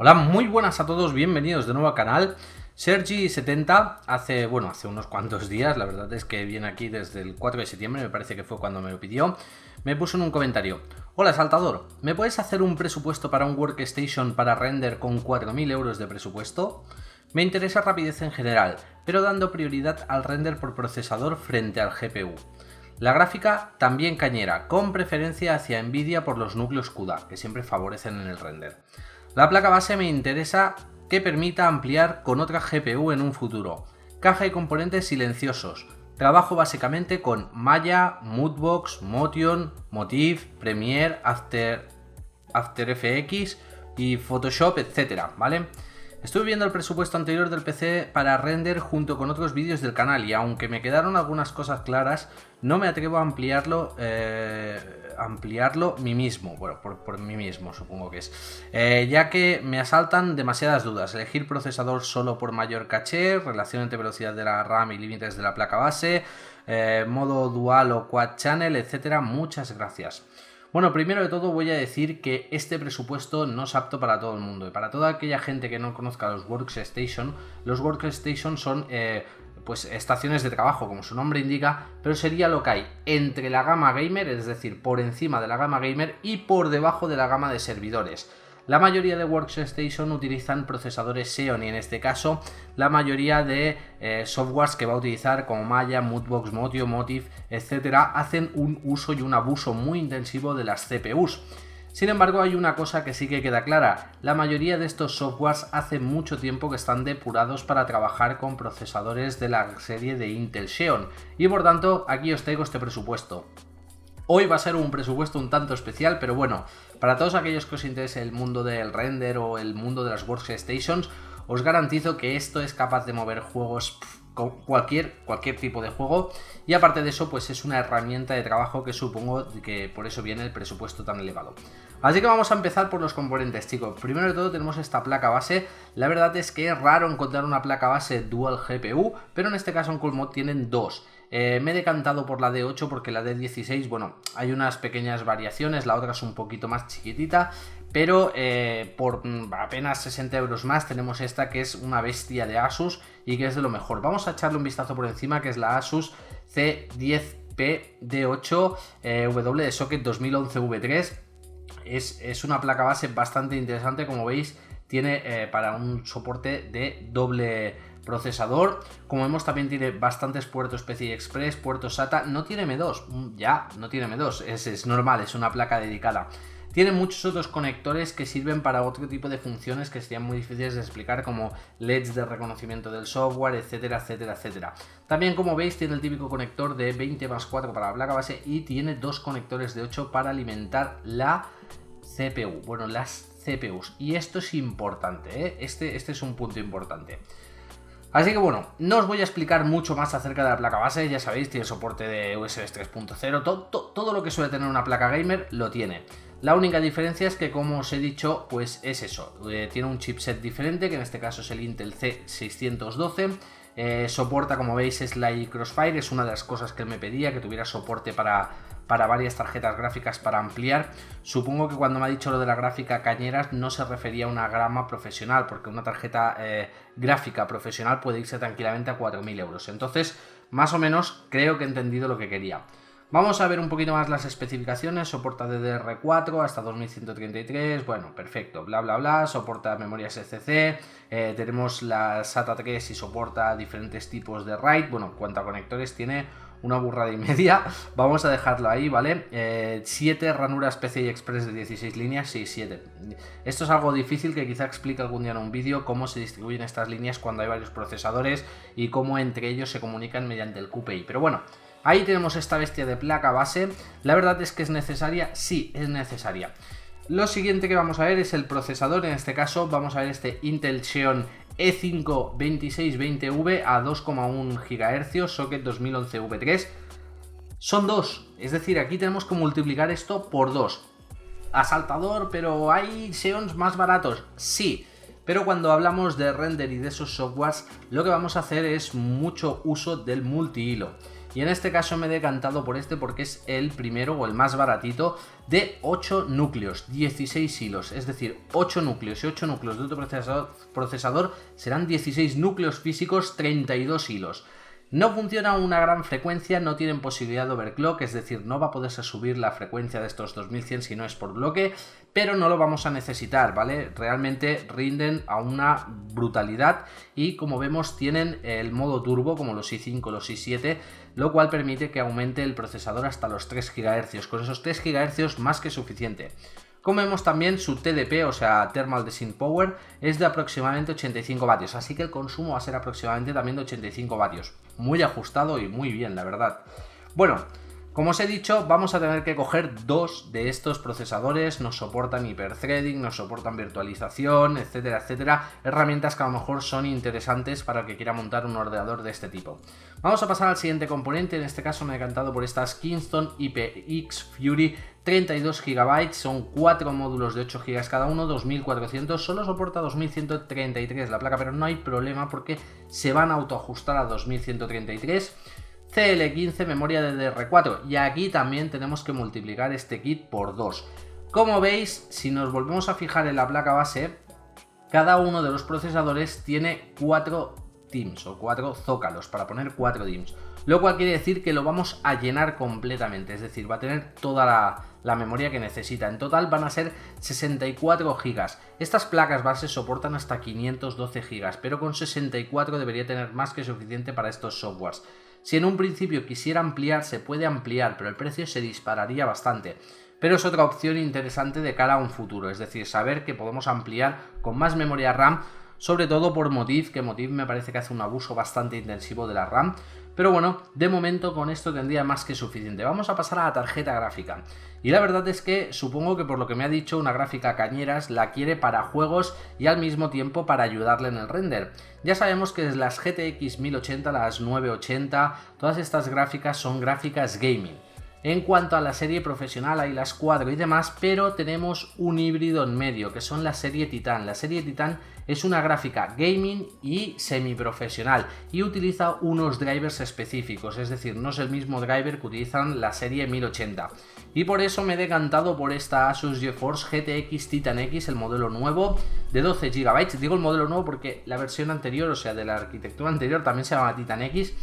Hola, muy buenas a todos, bienvenidos de nuevo al canal. Sergi70 hace unos cuantos días, la verdad es que viene aquí desde el 4 de septiembre, me parece que fue cuando me lo pidió, me puso en un comentario: hola Saltador, ¿me puedes hacer un presupuesto para un workstation para render con 4.000 euros de presupuesto? Me interesa rapidez en general, pero dando prioridad al render por procesador frente al GPU. La gráfica también cañera, con preferencia hacia Nvidia por los núcleos CUDA, que siempre favorecen en el render. La placa base me interesa que permita ampliar con otra GPU en un futuro. Caja y componentes silenciosos. Trabajo básicamente con Maya, Moodbox, Motion, Motif, Premiere, After Effects y Photoshop, etcétera, ¿vale? Estuve viendo el presupuesto anterior del PC para render junto con otros vídeos del canal y aunque me quedaron algunas cosas claras, no me atrevo a ampliarlo mí mismo, bueno, por mí mismo supongo que es, ya que me asaltan demasiadas dudas. Elegir procesador solo por mayor caché, relación entre velocidad de la RAM y límites de la placa base, modo dual o quad channel, etcétera. Muchas gracias. Bueno, primero de todo voy a decir que este presupuesto no es apto para todo el mundo y para toda aquella gente que no conozca los workstation son pues estaciones de trabajo, como su nombre indica, pero sería lo que hay entre la gama gamer, es decir, por encima de la gama gamer y por debajo de la gama de servidores. La mayoría de workstation utilizan procesadores Xeon y en este caso la mayoría de softwares que va a utilizar como Maya, Moodbox, Motion, Motif, etcétera, hacen un uso y un abuso muy intensivo de las CPUs. Sin embargo, hay una cosa que sí que queda clara: la mayoría de estos softwares hace mucho tiempo que están depurados para trabajar con procesadores de la serie de Intel Xeon y por tanto aquí os traigo este presupuesto. Hoy va a ser un presupuesto un tanto especial, pero bueno, para todos aquellos que os interese el mundo del render o el mundo de las workstations, os garantizo que esto es capaz de mover juegos, cualquier tipo de juego, y aparte de eso pues es una herramienta de trabajo que supongo que por eso viene el presupuesto tan elevado. Así que vamos a empezar por los componentes, chicos. Primero de todo tenemos esta placa base. La verdad es que es raro encontrar una placa base dual GPU, pero en este caso en CoolMod tienen dos. Me he decantado por la D8 porque la D16, bueno, hay unas pequeñas variaciones, la otra es un poquito más chiquitita, pero por apenas 60 euros más tenemos esta que es una bestia de Asus y que es de lo mejor. Vamos a echarle un vistazo por encima, que es la Asus C10P D8 W de socket 2011 V3. Es una placa base bastante interesante, como veis, tiene para un soporte de doble procesador. Como vemos, también tiene bastantes puertos PCI Express, puertos SATA. No tiene M2, ya no tiene M2, es normal, es una placa dedicada. Tiene muchos otros conectores que sirven para otro tipo de funciones que serían muy difíciles de explicar, como LEDs de reconocimiento del software, etcétera, etcétera, etcétera. También, como veis, tiene el típico conector de 20+4 para la placa base y tiene dos conectores de 8 para alimentar la CPU, bueno, las CPUs. Y esto es importante, ¿eh? Este es un punto importante. Así que bueno, no os voy a explicar mucho más acerca de la placa base, ya sabéis, tiene soporte de USB 3.0, todo lo que suele tener una placa gamer lo tiene. La única diferencia es que, como os he dicho, pues es eso, tiene un chipset diferente, que en este caso es el Intel C612, soporta, como veis, Sly Crossfire, es una de las cosas que él me pedía, que tuviera soporte para varias tarjetas gráficas para ampliar. Supongo que cuando me ha dicho lo de la gráfica cañeras no se refería a una gama profesional, porque una tarjeta gráfica profesional puede irse tranquilamente a 4.000 euros. Entonces, más o menos, creo que he entendido lo que quería. Vamos a ver un poquito más las especificaciones. Soporta DDR4 hasta 2133, bueno, perfecto, bla bla bla. Soporta memorias SCC, tenemos la SATA 3 y soporta diferentes tipos de RAID. Bueno, en cuanto a conectores tiene una burrada y media. Vamos a dejarlo ahí, ¿vale? 7 ranuras PCI Express de 16 líneas, sí, 7. Esto es algo difícil que quizá explique algún día en un vídeo, cómo se distribuyen estas líneas cuando hay varios procesadores y cómo entre ellos se comunican mediante el QPI. Pero bueno, ahí tenemos esta bestia de placa base. La verdad es que es necesaria, sí, es necesaria. Lo siguiente que vamos a ver es el procesador. En este caso vamos a ver este Intel Xeon E5 2620V a 2,1 GHz, socket 2011 V3. Son dos, es decir, aquí tenemos que multiplicar esto por 2. Asaltador, pero ¿hay Xeons más baratos? Sí, pero cuando hablamos de render y de esos softwares, lo que vamos a hacer es mucho uso del multihilo. y en este caso me he decantado por este porque es el primero o el más baratito, de 8 núcleos, 16 hilos, es decir, 8 núcleos y 8 núcleos de otro procesador serán 16 núcleos físicos, 32 hilos. No funciona a una gran frecuencia, no tienen posibilidad de overclock, es decir, no va a poderse subir la frecuencia de estos 2100 si no es por bloque, pero no lo vamos a necesitar, ¿vale? Realmente rinden a una brutalidad y como vemos tienen el modo turbo como los i5, los i7, lo cual permite que aumente el procesador hasta los 3 GHz, con esos 3 GHz más que suficiente. Como vemos también su TDP, o sea, Thermal Design Power, es de aproximadamente 85 vatios, así que el consumo va a ser aproximadamente también de 85 vatios. Muy ajustado y muy bien, la verdad. Bueno, como os he dicho, vamos a tener que coger dos de estos procesadores, nos soportan hiperthreading, nos soportan virtualización, etcétera, etcétera, herramientas que a lo mejor son interesantes para el que quiera montar un ordenador de este tipo. Vamos a pasar al siguiente componente, en este caso me he decantado por estas Kingston IPX Fury 32 GB, son 4 módulos de 8 GB cada uno, 2400, solo soporta 2133 la placa, pero no hay problema porque se van a autoajustar a 2133. CL15, memoria DDR4, y aquí también tenemos que multiplicar este kit por 2. Como veis, si nos volvemos a fijar en la placa base, cada uno de los procesadores tiene 4 DIMMs o 4 zócalos para poner 4 DIMMs, lo cual quiere decir que lo vamos a llenar completamente, es decir, va a tener toda la memoria que necesita. En total van a ser 64 GB. Estas placas base soportan hasta 512 GB, pero con 64 debería tener más que suficiente para estos softwares. Si en un principio quisiera ampliar, se puede ampliar, pero el precio se dispararía bastante. Pero es otra opción interesante de cara a un futuro, es decir, saber que podemos ampliar con más memoria RAM, sobre todo por Motiv, que Motiv me parece que hace un abuso bastante intensivo de la RAM. Pero bueno, de momento con esto tendría más que suficiente. Vamos a pasar a la tarjeta gráfica. Y la verdad es que supongo que por lo que me ha dicho una gráfica Cañeras la quiere para juegos y al mismo tiempo para ayudarle en el render. Ya sabemos que las GTX 1080, las 980, todas estas gráficas son gráficas gaming. En cuanto a la serie profesional hay las Quadro y demás, pero tenemos un híbrido en medio, que son la serie Titan. La serie Titan es una gráfica gaming y semiprofesional y utiliza unos drivers específicos, es decir, no es el mismo driver que utilizan la serie 1080. Y por eso me he decantado por esta Asus GeForce GTX Titan X, el modelo nuevo de 12 GB. Digo el modelo nuevo porque la versión anterior, o sea, de la arquitectura anterior, también se llama Titan X,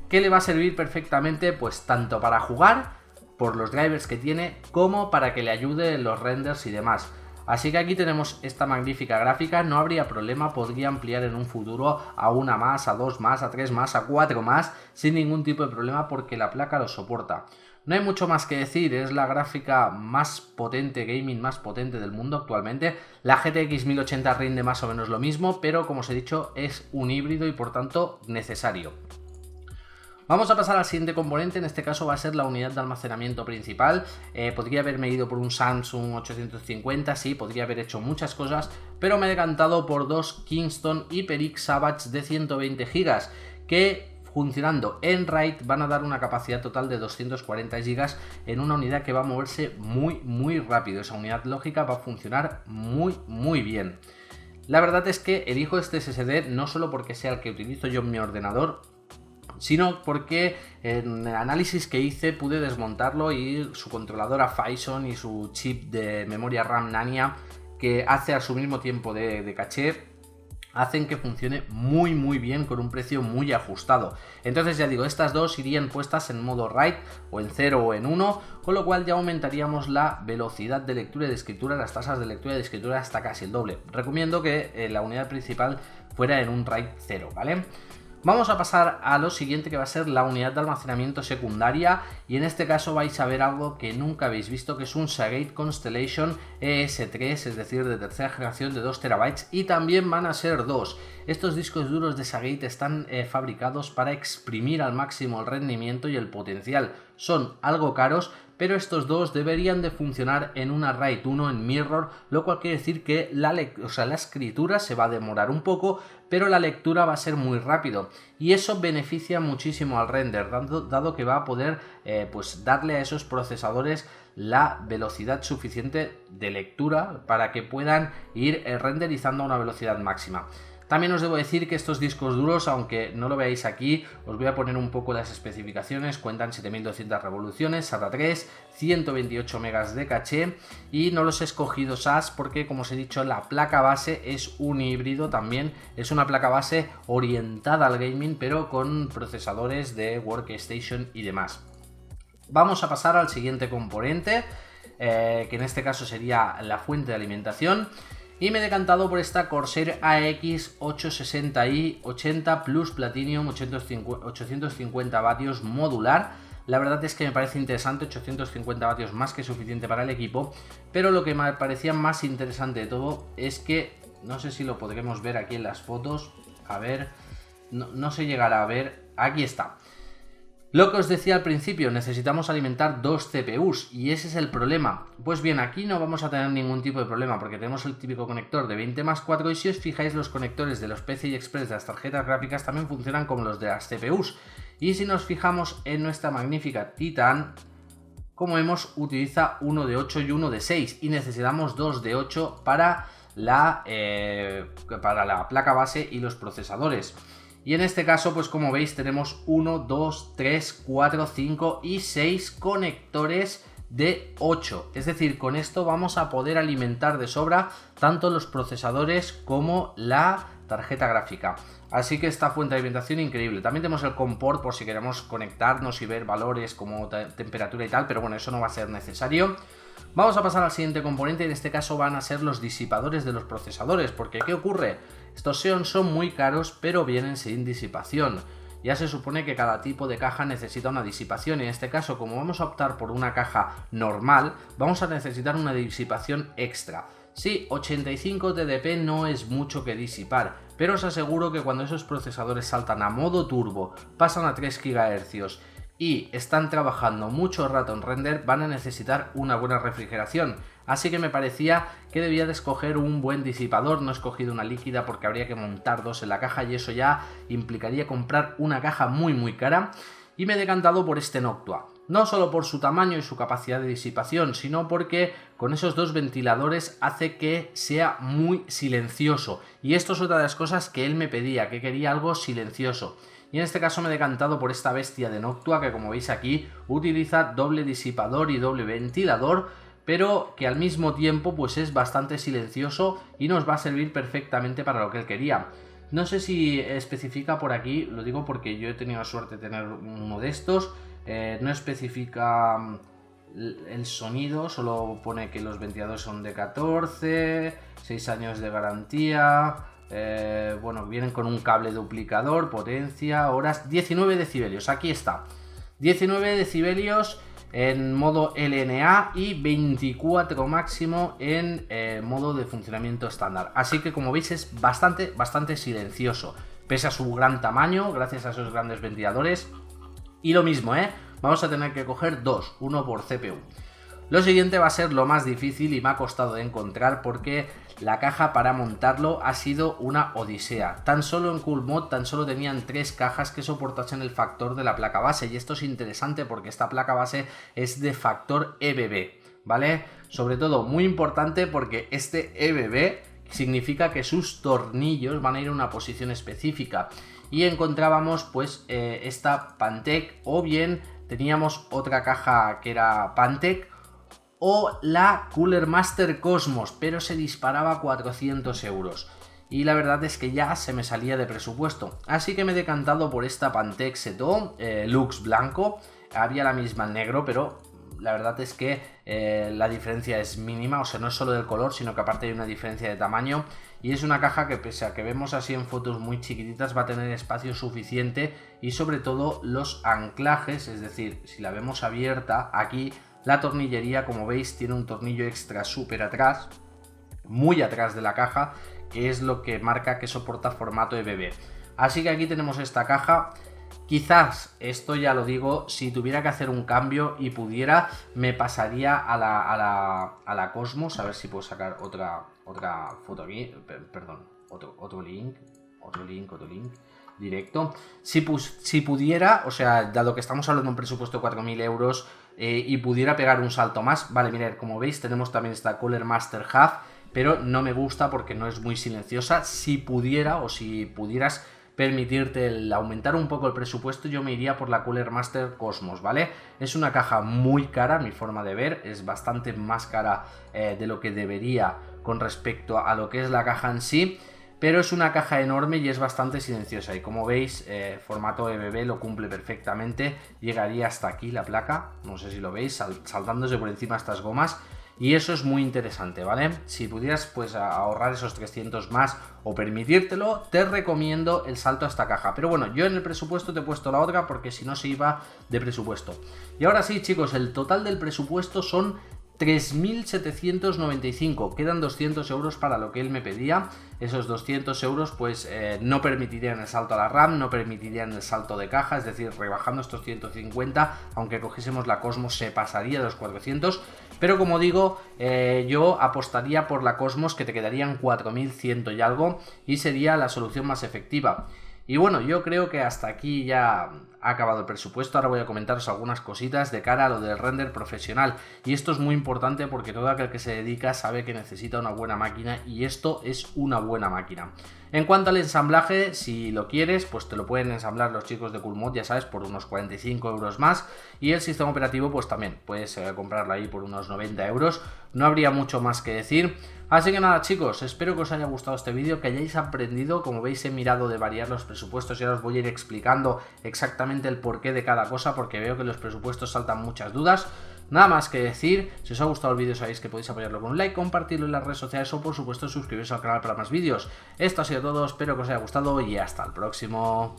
que le va a servir perfectamente pues tanto para jugar por los drivers que tiene como para que le ayude en los renders y demás. Así que aquí tenemos esta magnífica gráfica, no habría problema, podría ampliar en un futuro a una más, a dos más, a tres más, a cuatro más, sin ningún tipo de problema porque la placa lo soporta. No hay mucho más que decir, es la gráfica más potente, gaming más potente del mundo actualmente. La GTX 1080 rinde más o menos lo mismo, pero como os he dicho es un híbrido y por tanto necesario. Vamos a pasar al siguiente componente, en este caso va a ser la unidad de almacenamiento principal. Podría haberme ido por un Samsung 850, sí, podría haber hecho muchas cosas, pero me he decantado por dos Kingston HyperX Savage de 120 GB, que funcionando en RAID van a dar una capacidad total de 240 GB en una unidad que va a moverse muy rápido. Esa unidad lógica va a funcionar muy bien. La verdad es que elijo este SSD no solo porque sea el que utilizo yo en mi ordenador, sino porque en el análisis que hice pude desmontarlo y su controladora Phison y su chip de memoria RAM Nanya, que hace a su mismo tiempo de caché, hacen que funcione muy bien con un precio muy ajustado. Entonces ya digo, estas dos irían puestas en modo RAID o en 0 o en 1, con lo cual ya aumentaríamos la velocidad de lectura y de escritura, las tasas de lectura y de escritura hasta casi el doble. Recomiendo que la unidad principal fuera en un RAID 0, ¿vale? Vamos a pasar a lo siguiente, que va a ser la unidad de almacenamiento secundaria, y en este caso vais a ver algo que nunca habéis visto, que es un Seagate Constellation ES3, es decir, de tercera generación de 2 TB, y también van a ser dos. Estos discos duros de Seagate están fabricados para exprimir al máximo el rendimiento y el potencial. Son algo caros, pero estos dos deberían de funcionar en una RAID 1 en mirror, lo cual quiere decir que la escritura se va a demorar un poco, pero la lectura va a ser muy rápido, y eso beneficia muchísimo al render, dado que va a poder pues darle a esos procesadores la velocidad suficiente de lectura para que puedan ir renderizando a una velocidad máxima. También os debo decir que estos discos duros, aunque no lo veáis aquí, os voy a poner un poco las especificaciones. Cuentan 7200 revoluciones, SATA 3, 128 megas de caché, y no los he escogido SAS porque, como os he dicho, la placa base es un híbrido también. Es una placa base orientada al gaming, pero con procesadores de workstation y demás. Vamos a pasar al siguiente componente, que en este caso sería la fuente de alimentación. Y me he decantado por esta Corsair AX860i 80 Plus Platinum 850 vatios modular. La verdad es que me parece interesante, 850 vatios más que suficiente para el equipo, pero lo que me parecía más interesante de todo es que, no sé si lo podremos ver aquí en las fotos, a ver, no se llegará a ver, aquí está. Lo que os decía al principio, necesitamos alimentar dos CPUs y ese es el problema. Pues bien, aquí no vamos a tener ningún tipo de problema porque tenemos el típico conector de 20+4 y si os fijáis los conectores de los PCI Express de las tarjetas gráficas también funcionan como los de las CPUs. Y si nos fijamos en nuestra magnífica Titan, como vemos, utiliza uno de 8 y uno de 6 y necesitamos dos de 8 para la placa base y los procesadores. Y en este caso, pues como veis, tenemos 1, 2, 3, 4, 5 y 6 conectores de 8. Es decir, con esto vamos a poder alimentar de sobra tanto los procesadores como la tarjeta gráfica. Así que esta fuente de alimentación increíble. También tenemos el COM port por si queremos conectarnos y ver valores como temperatura y tal, pero bueno, eso no va a ser necesario. Vamos a pasar al siguiente componente, en este caso van a ser los disipadores de los procesadores, porque ¿qué ocurre? Estos Xeon son muy caros, pero vienen sin disipación. Ya se supone que cada tipo de caja necesita una disipación, y en este caso, como vamos a optar por una caja normal, vamos a necesitar una disipación extra. Sí, 85 TDP no es mucho que disipar, pero os aseguro que cuando esos procesadores saltan a modo turbo, pasan a 3 GHz y están trabajando mucho rato en render, van a necesitar una buena refrigeración. Así que me parecía que debía de escoger un buen disipador. No he escogido una líquida porque habría que montar dos en la caja y eso ya implicaría comprar una caja muy cara. Y me he decantado por este Noctua. No solo por su tamaño y su capacidad de disipación, sino porque con esos dos ventiladores hace que sea muy silencioso. Y esto es otra de las cosas que él me pedía, que quería algo silencioso. Y en este caso me he decantado por esta bestia de Noctua que, como veis aquí, utiliza doble disipador y doble ventilador, pero que al mismo tiempo pues es bastante silencioso y nos va a servir perfectamente para lo que él quería. No sé si especifica por aquí, lo digo porque yo he tenido la suerte de tener uno de estos, no especifica el sonido, solo pone que los ventiladores son de 14, 6 años de garantía. Bueno, vienen con un cable duplicador, potencia, horas, 19 decibelios, aquí está, 19 decibelios en modo LNA y 24 máximo en modo de funcionamiento estándar. Así que, como veis, es bastante silencioso, pese a su gran tamaño, gracias a esos grandes ventiladores. Y lo mismo, vamos a tener que coger dos, uno por CPU. Lo siguiente va a ser lo más difícil y me ha costado de encontrar porque la caja para montarlo ha sido una odisea. Tan solo en CoolMod tan solo tenían 3 cajas que soportasen el factor de la placa base, y esto es interesante porque esta placa base es de factor EBB, ¿vale? Sobre todo muy importante porque este EBB significa que sus tornillos van a ir a una posición específica, y encontrábamos pues esta Pantec, o bien teníamos otra caja que era Pantec, o la Cooler Master Cosmos, pero se disparaba a 400 euros. Y la verdad es que ya se me salía de presupuesto. Así que me he decantado por esta Pantec Seto Lux blanco. Había la misma en negro, pero la verdad es que la diferencia es mínima. O sea, no es solo del color, sino que aparte hay una diferencia de tamaño. Y es una caja que, pese a que vemos así en fotos muy chiquititas, va a tener espacio suficiente. Y sobre todo los anclajes, es decir, si la vemos abierta aquí, la tornillería, como veis, tiene un tornillo extra súper atrás, muy atrás de la caja, que es lo que marca que soporta formato EBB. Así que aquí tenemos esta caja. Quizás, esto ya lo digo, si tuviera que hacer un cambio y pudiera, me pasaría a la Cosmos. A ver si puedo sacar otra foto aquí, perdón, otro link directo. Si pudiera, o sea, dado que estamos hablando de un presupuesto de 4.000 euros, y pudiera pegar un salto más, vale, mirad, como veis tenemos también esta Cooler Master Hub, pero no me gusta porque no es muy silenciosa. Si pudiera o si pudieras permitirte el aumentar un poco el presupuesto, yo me iría por la Cooler Master Cosmos, ¿vale? Es una caja muy cara, a mi forma de ver, es bastante más cara de lo que debería con respecto a lo que es la caja en sí, pero es una caja enorme y es bastante silenciosa, y como veis, formato EBB lo cumple perfectamente, llegaría hasta aquí la placa, no sé si lo veis, saltándose por encima estas gomas. Y eso es muy interesante, ¿vale? Si pudieras pues ahorrar esos 300 más o permitírtelo, te recomiendo el salto a esta caja. Pero bueno, yo en el presupuesto te he puesto la otra porque si no se iba de presupuesto. Y ahora sí, chicos, el total del presupuesto son 3.795, quedan 200 euros para lo que él me pedía. Esos 200 euros pues no permitirían el salto a la RAM, no permitirían el salto de caja, es decir, rebajando estos 150, aunque cogiésemos la Cosmos se pasaría de los 400, pero como digo, yo apostaría por la Cosmos, que te quedarían 4.100 y algo, y sería la solución más efectiva. Y bueno, yo creo que hasta aquí ya ha acabado el presupuesto. Ahora voy a comentaros algunas cositas de cara a lo del render profesional. Y esto es muy importante porque todo aquel que se dedica sabe que necesita una buena máquina, y esto es una buena máquina. En cuanto al ensamblaje, si lo quieres, pues te lo pueden ensamblar los chicos de Coolmod, ya sabes, por unos 45 euros más. Y el sistema operativo, pues también puedes comprarlo ahí por unos 90 euros. No habría mucho más que decir. Así que nada, chicos, espero que os haya gustado este vídeo, que hayáis aprendido. Como veis, he mirado de variar los presupuestos y ahora os voy a ir explicando exactamente el porqué de cada cosa, porque veo que los presupuestos saltan muchas dudas. Nada más que decir, si os ha gustado el vídeo sabéis que podéis apoyarlo con un like, compartirlo en las redes sociales o por supuesto suscribiros al canal para más vídeos. Esto ha sido todo, espero que os haya gustado y hasta el próximo.